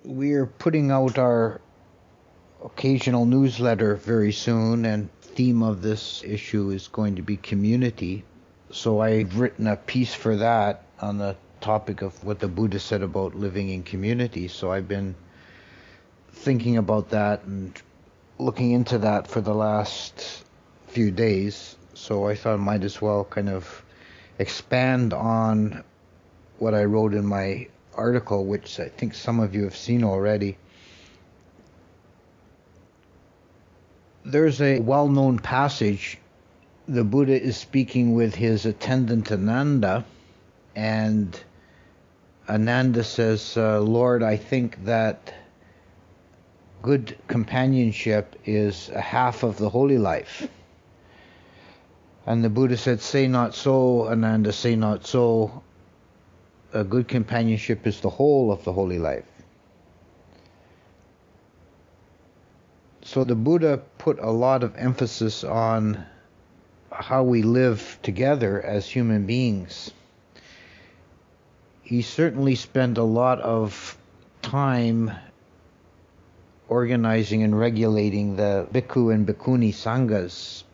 We're putting out our occasional newsletter very soon, and the theme of this issue is going to be community. So I've written a piece for that on the topic of what the Buddha said about living in community. So I've been thinking about that and looking into that for the last few days. So I thought I might as well kind of expand on what I wrote in my article, which I think some of you have seen already. There's a well-known passage. The Buddha is speaking with his attendant Ananda, and Ananda says, Lord, I think that good companionship is a half of the holy life. And the Buddha said, say not so, Ananda, say not so. A good companionship is the whole of the holy life. So the Buddha put a lot of emphasis on how we live together as human beings. He certainly spent a lot of time organizing and regulating the bhikkhu and bhikkhuni sanghas,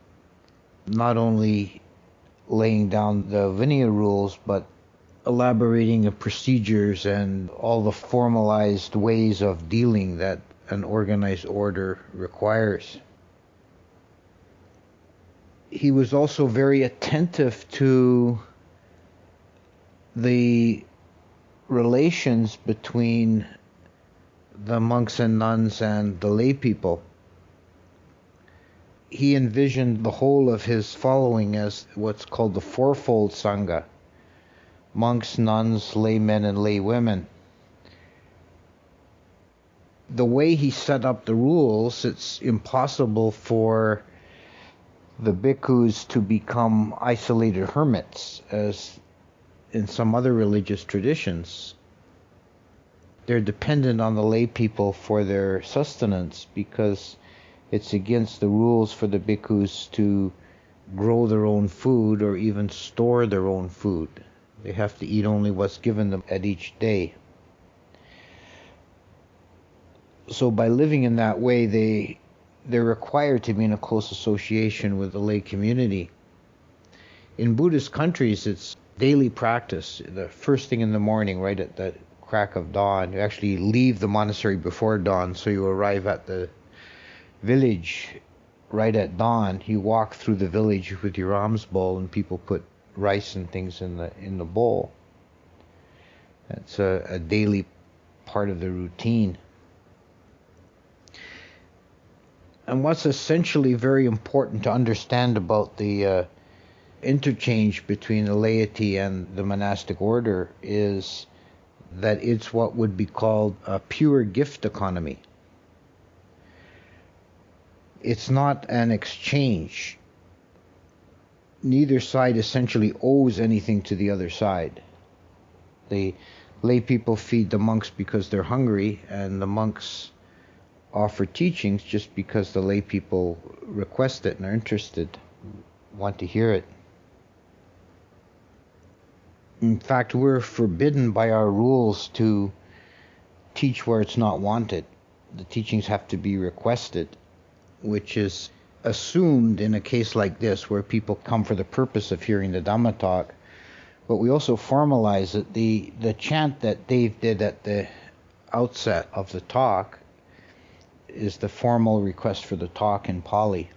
not only laying down the Vinaya rules, but elaborating the procedures and all the formalized ways of dealing that an organized order requires. He was also very attentive to the relations between the monks and nuns and the lay people. He envisioned the whole of his following as what's called the fourfold sangha: monks, nuns, laymen, and laywomen. The way he set up the rules, it's impossible for the bhikkhus to become isolated hermits, as in some other religious traditions. They're dependent on the lay people for their sustenance, because it's against the rules for the bhikkhus to grow their own food or even store their own food. They have to eat only what's given them at each day. So by living in that way, they're required to be in a close association with the lay community. In Buddhist countries, it's daily practice. The first thing in the morning, right at the crack of dawn, you actually leave the monastery before dawn, so you arrive at the village right at dawn. You walk through the village with your alms bowl, and people put rice and things in the bowl. That's a daily part of the routine. And what's essentially very important to understand about the interchange between the laity and the monastic order is that it's what would be called a pure gift economy. It's not an exchange. Neither side essentially owes anything to the other side. The lay people feed the monks because they're hungry, and the monks offer teachings just because the lay people request it and are interested, want to hear it. In fact, we're forbidden by our rules to teach where it's not wanted. The teachings have to be requested, which is assumed in a case like this where people come for the purpose of hearing the Dhamma talk. But we also formalize it. The chant that Dave did at the outset of the talk is the formal request for the talk in Pali.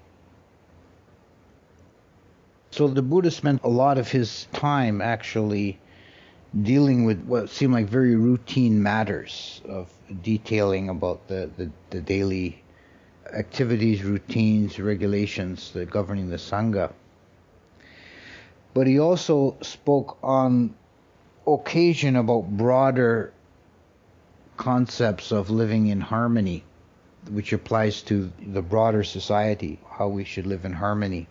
So the Buddha spent a lot of his time actually dealing with what seemed like very routine matters of detailing about the daily activities, routines, regulations that governing the Sangha. But he also spoke on occasion about broader concepts of living in harmony, which applies to the broader society, how we should live in harmony.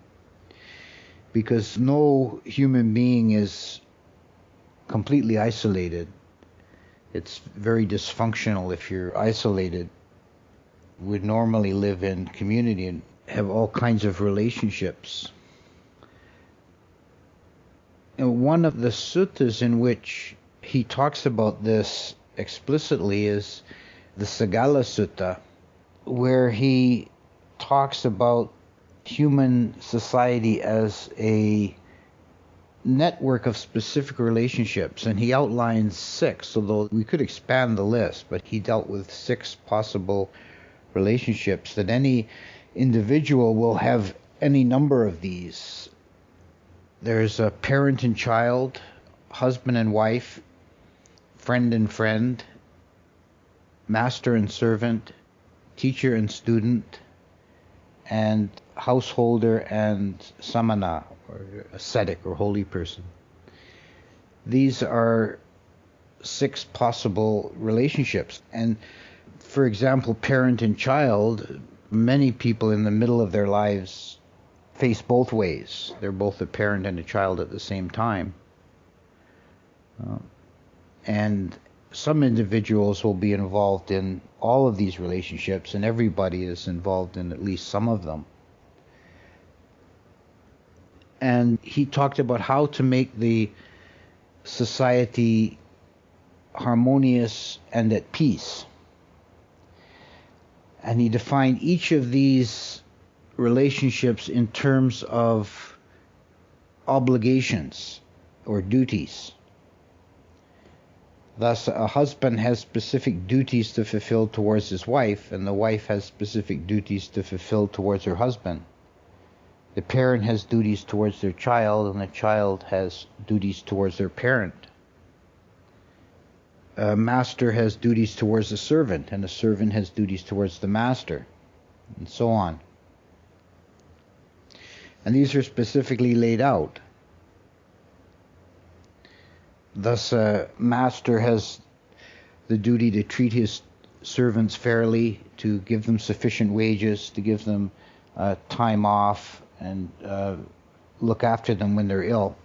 Because no human being is completely isolated. It's very dysfunctional if you're isolated. We'd normally live in community and have all kinds of relationships. And one of the suttas in which he talks about this explicitly is the Sagala Sutta, where he talks about human society as a network of specific relationships, and he outlines 6, although we could expand the list, but he dealt with 6 possible relationships, that any individual will have any number of these. There's a parent and child, husband and wife, friend and friend, master and servant, teacher and student, and householder and samana, or ascetic or holy person. These are 6 possible relationships. And for example, parent and child, many people in the middle of their lives face both ways. They're both a parent and a child at the same time. And some individuals will be involved in all of these relationships, and everybody is involved in at least some of them. And he talked about how to make the society harmonious and at peace. And he defined each of these relationships in terms of obligations or duties. Thus, a husband has specific duties to fulfill towards his wife, and the wife has specific duties to fulfill towards her husband. The parent has duties towards their child, and the child has duties towards their parent. A master has duties towards the servant, and the servant has duties towards the master, and so on. And these are specifically laid out. Thus, a master has the duty to treat his servants fairly, to give them sufficient wages, to give them time off, and look after them when they're ill.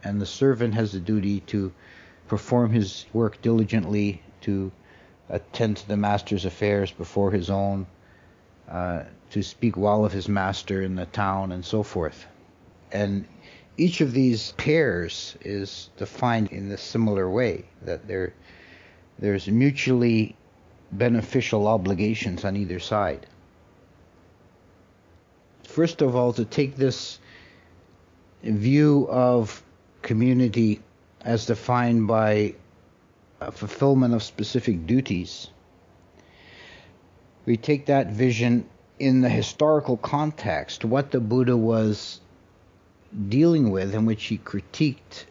And the servant has the duty to perform his work diligently, to attend to the master's affairs before his own, to speak well of his master in the town, and so forth. And each of these pairs is defined in a similar way, that there's mutually beneficial obligations on either side. First of all, to take this view of community as defined by a fulfillment of specific duties, we take that vision in the historical context, what the Buddha was dealing with, and which he critiqued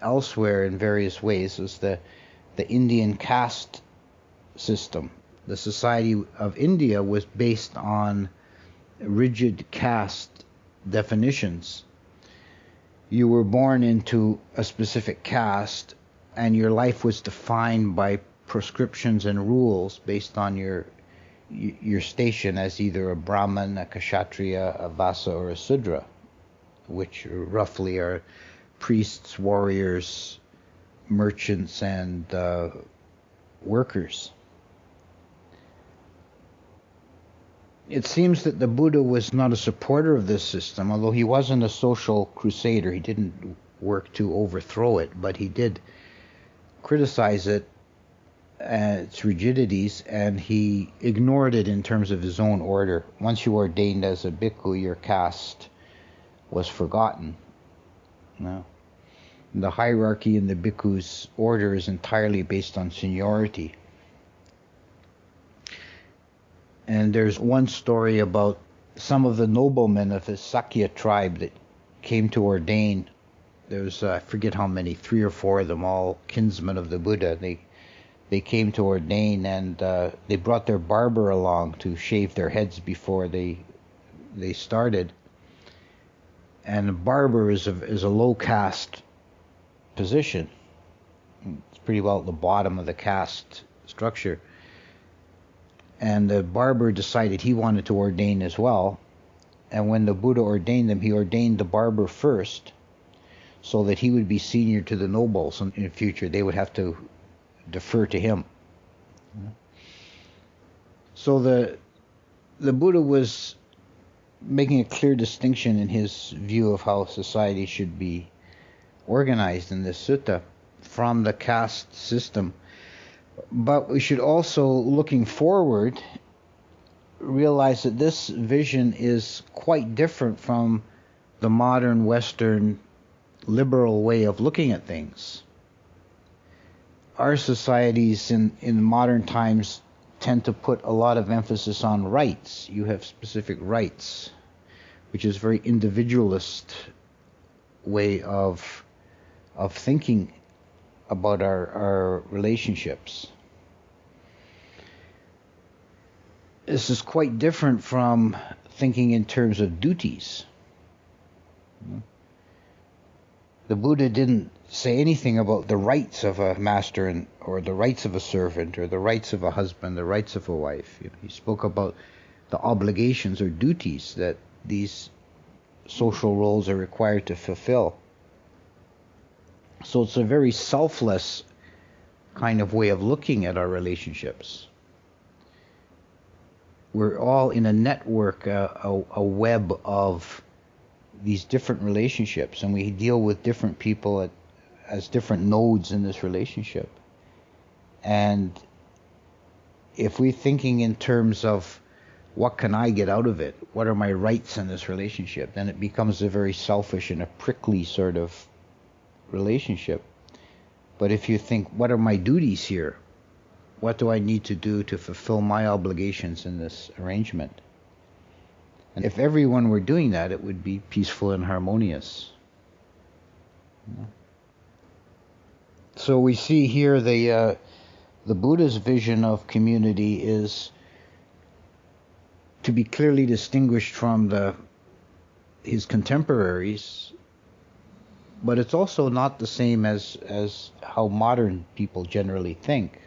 elsewhere in various ways, was the Indian caste system. The society of India was based on rigid caste definitions. You were born into a specific caste, and your life was defined by prescriptions and rules based on your station as either a Brahmin, a Kshatriya, a Vasa, or a Sudra, which roughly are priests, warriors, merchants, and workers. It seems that the Buddha was not a supporter of this system, although he wasn't a social crusader. He didn't work to overthrow it, but he did criticize it, its rigidities, and he ignored it in terms of his own order. Once you ordained as a bhikkhu, your caste was forgotten. No. The hierarchy in the bhikkhu's order is entirely based on seniority. And there's one story about some of the noblemen of the Sakya tribe that came to ordain. There's, I forget how many, 3 or 4 of them, all kinsmen of the Buddha. They came to ordain, and they brought their barber along to shave their heads before they started. And a barber is a low caste position. It's pretty well at the bottom of the caste structure. And the barber decided he wanted to ordain as well. And when the Buddha ordained them, he ordained the barber first, so that he would be senior to the nobles in the future. They would have to defer to him. So the Buddha was making a clear distinction in his view of how society should be organized in this sutta from the caste system. But we should also, looking forward, realize that this vision is quite different from the modern Western liberal way of looking at things. Our societies in modern times tend to put a lot of emphasis on rights. You have specific rights, which is a very individualist way of thinking about our relationships. This is quite different from thinking in terms of duties. The Buddha didn't say anything about the rights of a master or the rights of a servant or the rights of a husband, the rights of a wife. He spoke about the obligations or duties that these social roles are required to fulfill. So it's a very selfless kind of way of looking at our relationships. We're all in a network, a web of these different relationships, and we deal with different people as different nodes in this relationship. And if we're thinking in terms of what can I get out of it, what are my rights in this relationship, then it becomes a very selfish and a prickly sort of relationship. But if you think, what are my duties here? What do I need to do to fulfill my obligations in this arrangement? And if everyone were doing that, it would be peaceful and harmonious. So we see here the Buddha's vision of community is to be clearly distinguished from his contemporaries, but it's also not the same as how modern people generally think.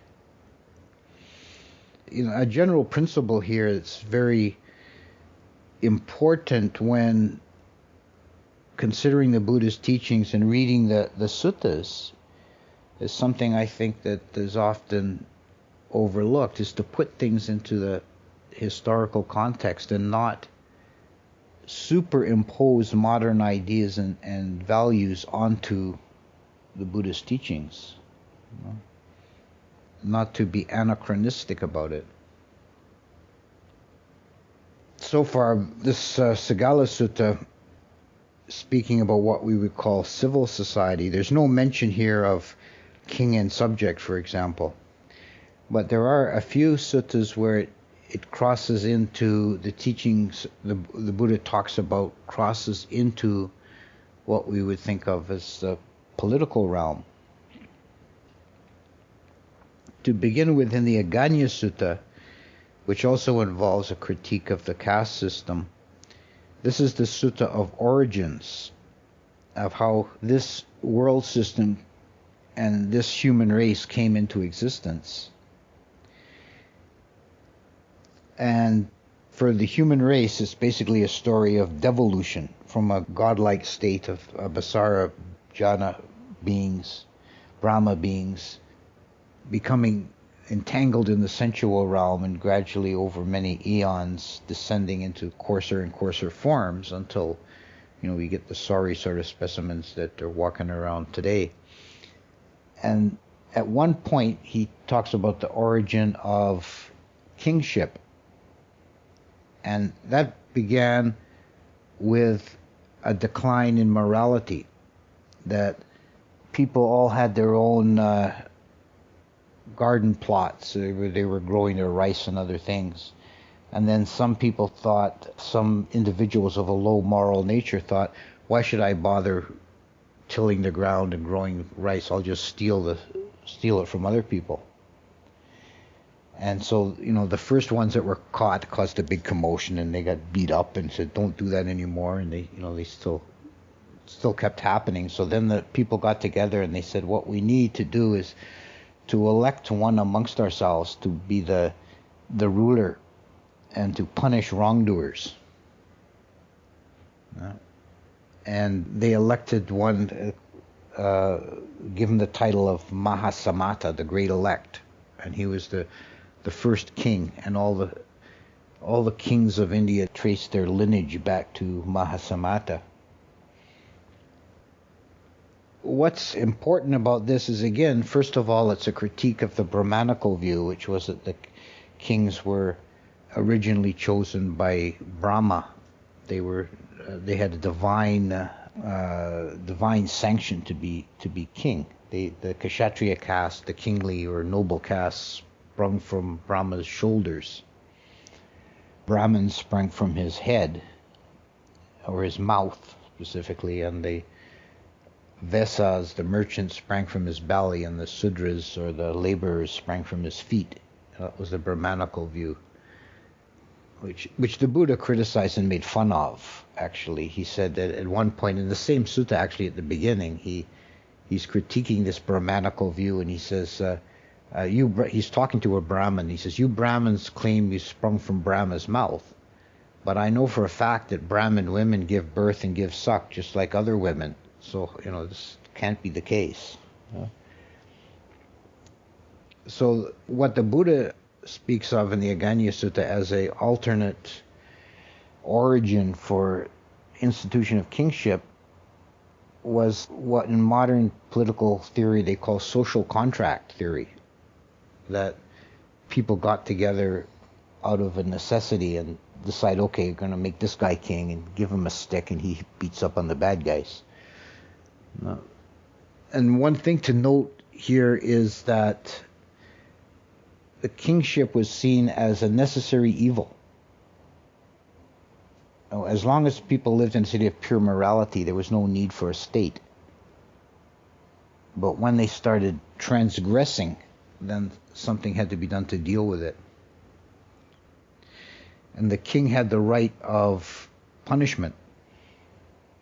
A general principle here that's very important when considering the Buddha's teachings and reading the suttas is something I think that is often overlooked, is to put things into the historical context and not superimpose modern ideas and values onto the Buddhist teachings. Not to be anachronistic about it. So far, this Sagala Sutta, speaking about what we would call civil society, there's no mention here of king and subject, for example. But there are a few suttas where it crosses into the teachings, the Buddha talks about crosses into what we would think of as the political realm. To begin with, in the Aganya Sutta, which also involves a critique of the caste system, this is the Sutta of origins, of how this world system and this human race came into existence. And for the human race, it's basically a story of devolution from a godlike state of Abhasara jhana beings, Brahma beings, becoming entangled in the sensual realm and gradually over many eons descending into coarser and coarser forms until, we get the sorry sort of specimens that are walking around today. And at one point he talks about the origin of kingship. And that began with a decline in morality, that people all had their own garden plots. They were growing their rice and other things. And then some people thought, some individuals of a low moral nature thought, why should I bother tilling the ground and growing rice? I'll just steal it from other people. And so, the first ones that were caught caused a big commotion, and they got beat up and said, don't do that anymore. And they still kept happening. So then the people got together and they said, what we need to do is to elect one amongst ourselves to be the ruler and to punish wrongdoers. And they elected one, given the title of Mahasamata, the great elect. And he was the first king, and all the kings of India traced their lineage back to Mahasamata. what's important about this is, again, first of all, it's a critique of the Brahmanical view, which was that the kings were originally chosen by Brahma. They had a divine sanction to be king. The Kshatriya caste, the kingly or noble caste, sprung from Brahma's shoulders. Brahmins sprang from his head, or his mouth specifically, and the Vesas, the merchants, sprang from his belly, and the Sudras, or the laborers, sprang from his feet. That was the Brahmanical view, which the Buddha criticized and made fun of, actually. He said that at one point, in the same sutta, actually, at the beginning, he's critiquing this Brahmanical view, and he says, he's talking to a Brahmin. He says, "You Brahmins claim you sprung from Brahma's mouth, but I know for a fact that Brahmin women give birth and give suck just like other women. So, this can't be the case." So what the Buddha speaks of in the Aganya Sutta as a alternate origin for institution of kingship was what in modern political theory they call social contract theory, that people got together out of a necessity and decide, okay, we're going to make this guy king and give him a stick and he beats up on the bad guys. And one thing to note here is that the kingship was seen as a necessary evil. As long as people lived in a city of pure morality, there was no need for a state. But when they started transgressing, then something had to be done to deal with it. And the king had the right of punishment,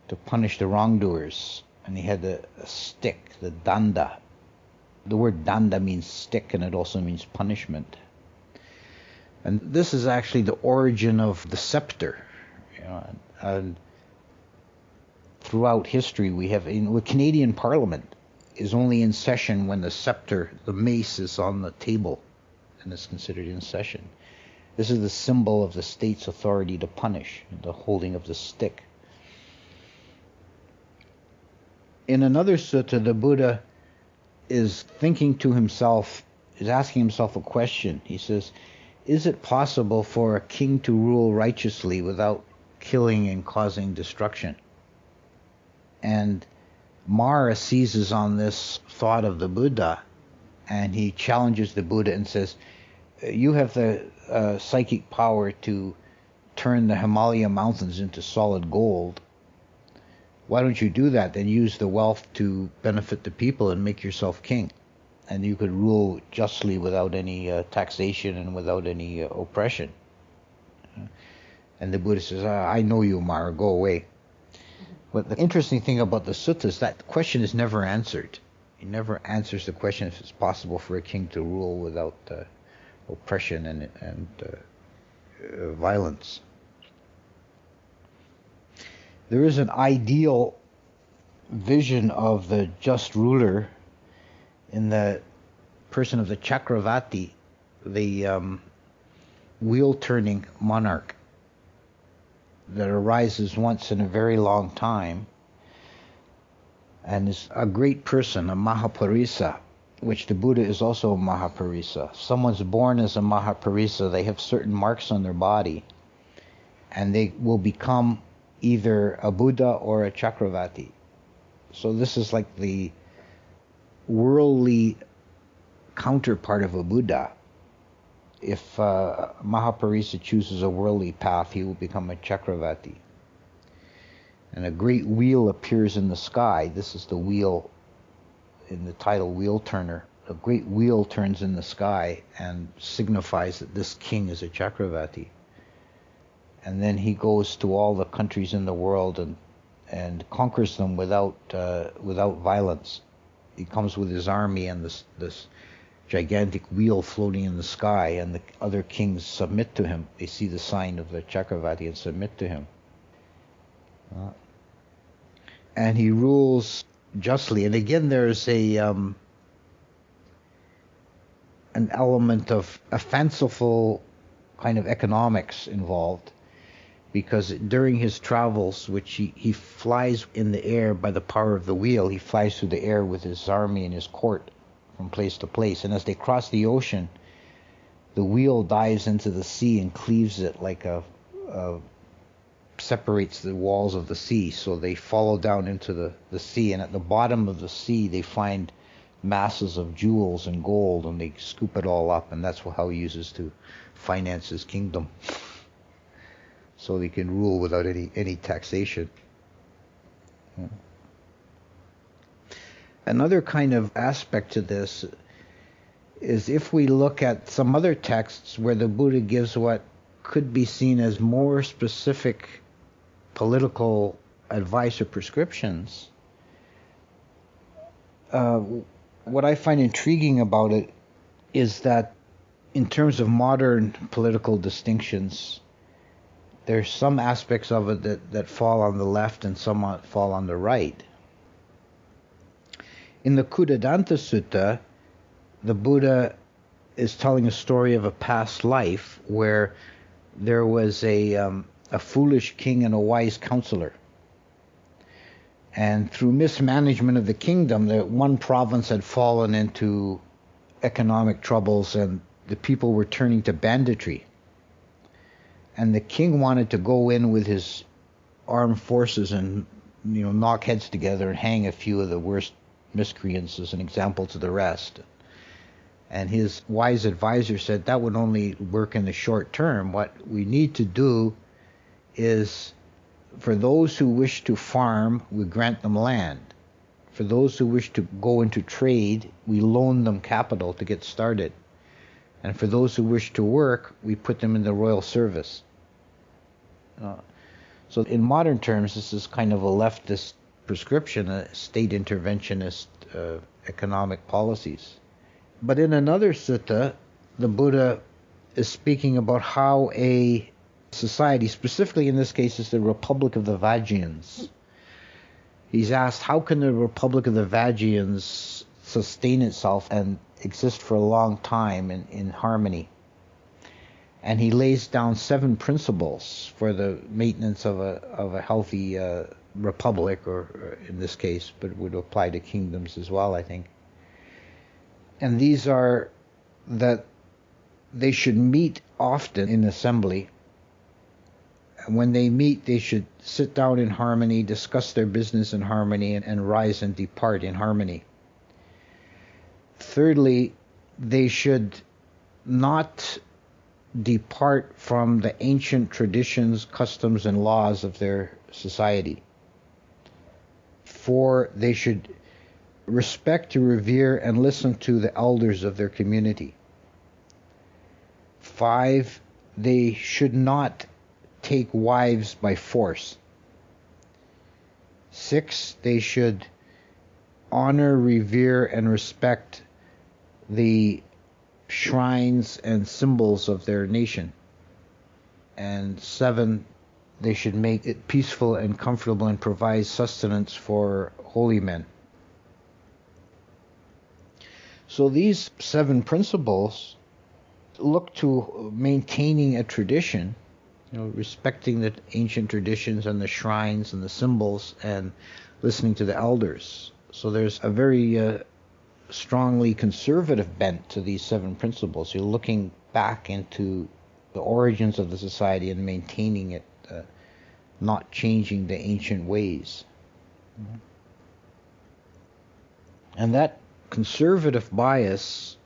to punish the wrongdoers. And he had a stick, the danda. The word danda means stick, and it also means punishment. And this is actually the origin of the scepter. And throughout history, we have, the Canadian Parliament is only in session when the scepter, the mace, is on the table and is considered in session. This is the symbol of the state's authority to punish, the holding of the stick. In another sutta, the Buddha is thinking to himself, is asking himself a question. He says, is it possible for a king to rule righteously without killing and causing destruction? And Mara seizes on this thought of the Buddha, and he challenges the Buddha and says, you have the psychic power to turn the Himalaya mountains into solid gold. Why don't you do that? Then use the wealth to benefit the people and make yourself king. And you could rule justly without any taxation and without any oppression. And the Buddha says, I know you, Mara, go away. But the interesting thing about the sutta is that question is never answered. He never answers the question if it's possible for a king to rule without oppression and violence. There is an ideal vision of the just ruler in the person of the Chakravarti, the wheel-turning monarch that arises once in a very long time and is a great person, a Mahaparisa, which the Buddha is also a Mahaparisa. If someone's born as a Mahaparisa, they have certain marks on their body, and they will become either a Buddha or a Chakravarti. So this is like the worldly counterpart of a Buddha. If Mahaparisa chooses a worldly path, he will become a Chakravarti. And a great wheel appears in the sky. This is the wheel in the title Wheel Turner. A great wheel turns in the sky and signifies that this king is a Chakravarti. And then he goes to all the countries in the world and conquers them without violence. He comes with his army and this gigantic wheel floating in the sky, and the other kings submit to him. They see the sign of the Chakravarti and submit to him. And he rules justly. And again, there's an element of a fanciful kind of economics involved, because during his travels, which he flies in the air by the power of the wheel, he flies through the air with his army and his court from place to place. And as they cross the ocean, the wheel dives into the sea and cleaves it like separates the walls of the sea. So they follow down into the sea, and at the bottom of the sea they find masses of jewels and gold, and they scoop it all up, and that's how he uses to finance his kingdom. So they can rule without any taxation. Yeah. Another kind of aspect to this is if we look at some other texts where the Buddha gives what could be seen as more specific political advice or prescriptions, what I find intriguing about it is that in terms of modern political distinctions, there's some aspects of it that fall on the left and some fall on the right. In the Kuddadanta Sutta, the Buddha is telling a story of a past life where there was a foolish king and a wise counselor. And through mismanagement of the kingdom, one province had fallen into economic troubles and the people were turning to banditry. And the king wanted to go in with his armed forces and knock heads together and hang a few of the worst miscreants as an example to the rest. And his wise advisor said that would only work in the short term. What we need to do is, for those who wish to farm, we grant them land. For those who wish to go into trade, we loan them capital to get started. And for those who wish to work, we put them in the royal service. So in modern terms, this is kind of a leftist prescription, a state interventionist economic policies. But in another sutta, the Buddha is speaking about how a society, specifically in this case it's the Republic of the Vajjayans. He's asked, how can the Republic of the Vajjayans sustain itself and exist for a long time in harmony? And he lays down 7 principles for the maintenance of a healthy republic, or in this case, but it would apply to kingdoms as well, I think. And these are that they should meet often in assembly. When they meet, they should sit down in harmony, discuss their business in harmony, and rise and depart in harmony. Thirdly, they should not depart from the ancient traditions, customs, and laws of their society. 4, they should respect, revere, and listen to the elders of their community. 5, they should not take wives by force. 6, they should honor, revere, and respect the shrines and symbols of their nation. And 7, they should make it peaceful and comfortable and provide sustenance for holy men. So these 7 principles look to maintaining a tradition, respecting the ancient traditions and the shrines and the symbols, and listening to the elders. So there's a very strongly conservative bent to these 7 principles. You're looking back into the origins of the society and maintaining it, not changing the ancient ways. And that conservative bias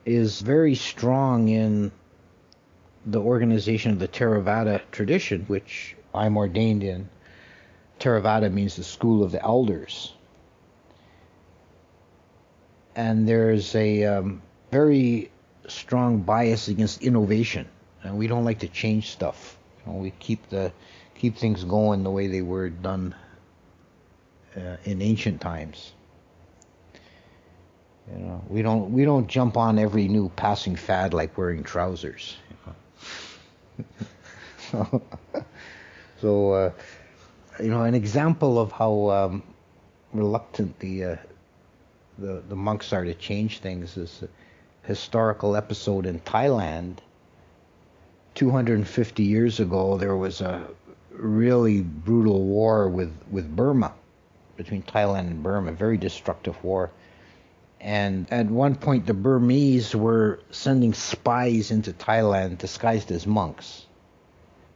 is very strong in the organization of the Theravada tradition, which I'm ordained in. Theravada means the school of the elders. And there's a very strong bias against innovation. And we don't like to change stuff. We keep things going the way they were done in ancient times. We don't jump on every new passing fad like wearing trousers. So an example of how reluctant the monks are to change things is a historical episode in Thailand. 250 years ago, there was a really brutal war with Burma, between Thailand and Burma, a very destructive war. And at one point, the Burmese were sending spies into Thailand disguised as monks.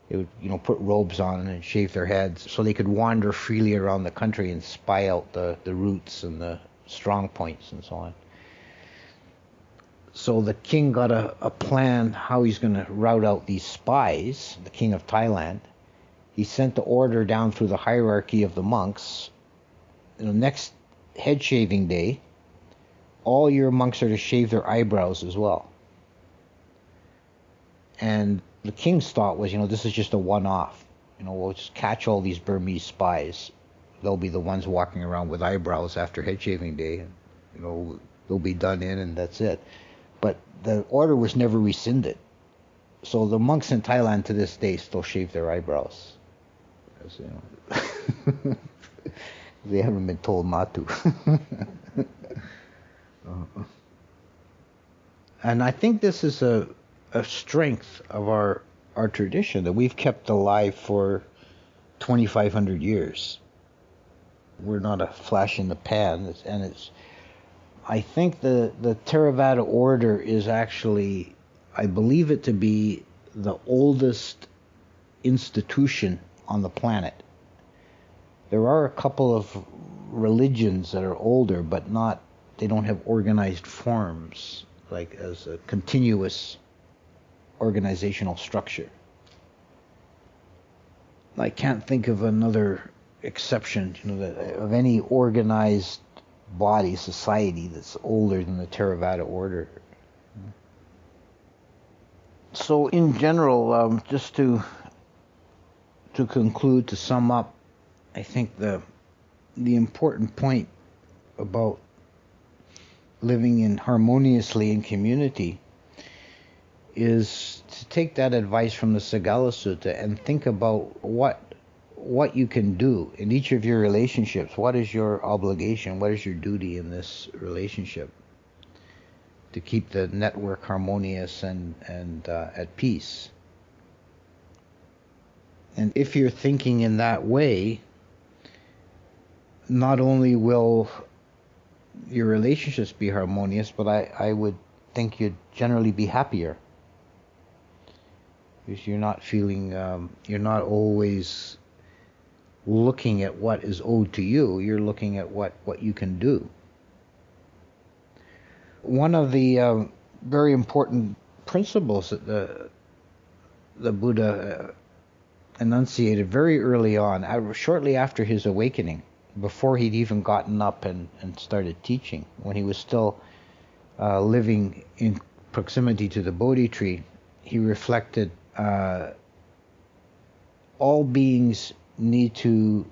They would, put robes on and shave their heads so they could wander freely around the country and spy out the routes and the strong points and so on. So the king got a plan how he's going to rout out these spies, the king of Thailand. He sent the order down through the hierarchy of the monks. Next head shaving day, all your monks are to shave their eyebrows as well. And the king's thought was, this is just a one-off. We'll just catch all these Burmese spies. They'll be the ones walking around with eyebrows after head shaving day. They'll be done in and that's it. But the order was never rescinded. So the monks in Thailand to this day still shave their eyebrows. Because, they haven't been told not to. And I think this is a strength of our tradition that we've kept alive for 2,500 years. We're not a flash in the pan, I think the Theravada order is actually, I believe it to be the oldest institution on the planet. There are a couple of religions that are older, but they don't have organized forms, like as a continuous organizational structure. I can't think of another exception, of any organized body, society that's older than the Theravada order. So in general, just to conclude, to sum up, I think the important point about living harmoniously in community is to take that advice from the Sagala Sutta and think about what you can do in each of your relationships. What is your obligation? What is your duty in this relationship to keep the network harmonious and at peace? And if you're thinking in that way, not only will your relationships be harmonious, but I would think you'd generally be happier. Because you're not feeling, you're not always looking at what is owed to you. You're looking at what you can do. One of the very important principles that the Buddha enunciated very early on, shortly after his awakening, before he'd even gotten up and started teaching, when he was still living in proximity to the Bodhi tree, he reflected, all beings need to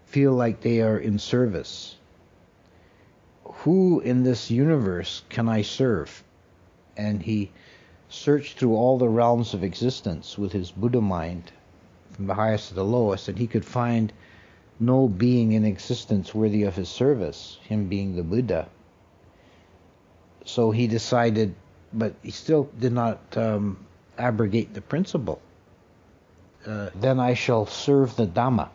feel like they are in service. Who in this universe can I serve? And he searched through all the realms of existence with his Buddha mind, from the highest to the lowest, and he could find no being in existence worthy of his service, him being the Buddha. So he decided, but he still did not abrogate the principle. Then I shall serve the Dhamma.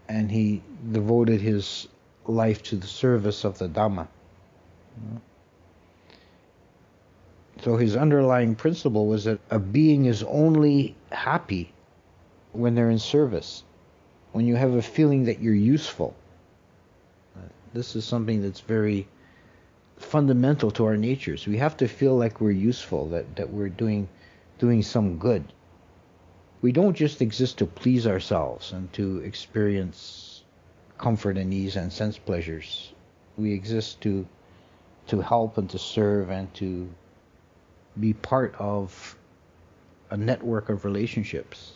And he devoted his life to the service of the Dhamma. So his underlying principle was that a being is only happy when they're in service, when you have a feeling that you're useful. This is something that's very fundamental to our natures. We have to feel like we're useful, that we're doing some good. We don't just exist to please ourselves and to experience comfort and ease and sense pleasures. We exist to help and to serve and to be part of a network of relationships.